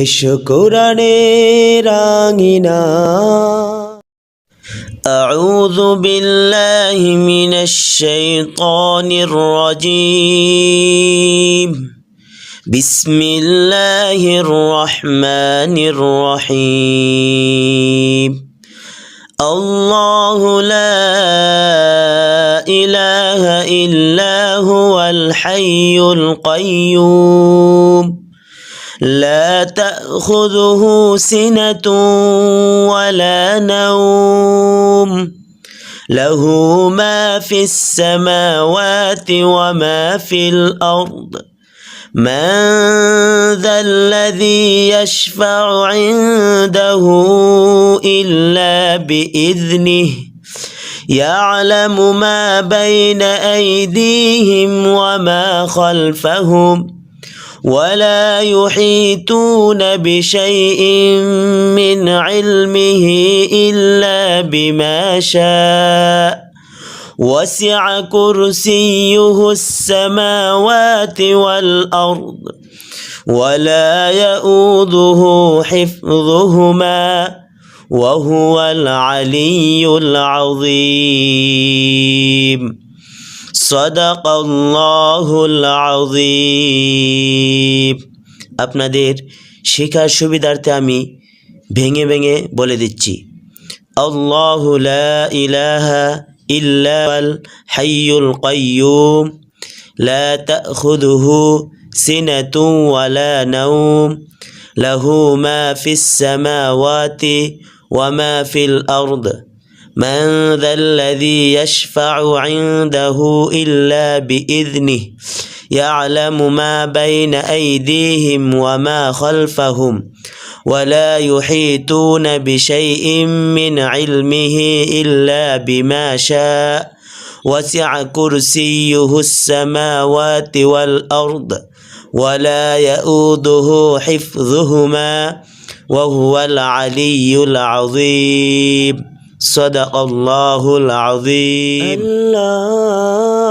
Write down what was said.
এসো কোরআনের আঙিনা আউযু বিল্লাহি মিনাশ শাইতানির রাজীম বিসমিল্লাহির রহমানির রহিম আল্লাহু লা ইলাহা ইল্লা হুয়াল হাইয়ুল কাইয়্যুম لا تأخذه سنة ولا نوم له ما في السماوات وما في الأرض من ذا الذي يشفع عنده إلا بإذنه يعلم ما بين أيديهم وما خلفهم ولا يحيطون بشيء من علمه إلا بما شاء وسع كرسيه السماوات والأرض ولا يؤوده حفظهما وهو العلي العظيم সাদাকাল্লাহুল আযীম। আপনাদের শেখার সুবিধার্থে আমি ভেঙে ভেঙে বলে দিচ্ছি। আল্লাহু লা ইলাহা ইল্লাল হাইয়ুল কাইয়্যুম লা তাখুযুহু সিনাতুন ওয়ালা নাওম লাহু মা ফিস সামাওয়াতি ওয়া মা ফিল আরদ من ذا الذي يشفع عنده إلا بإذنه يعلم ما بين أيديهم وما خلفهم ولا يحيطون بشيء من علمه إلا بما شاء وسع كرسيه السماوات والأرض ولا يؤوده حفظهما وهو العلي العظيم صدق الله العظيم الله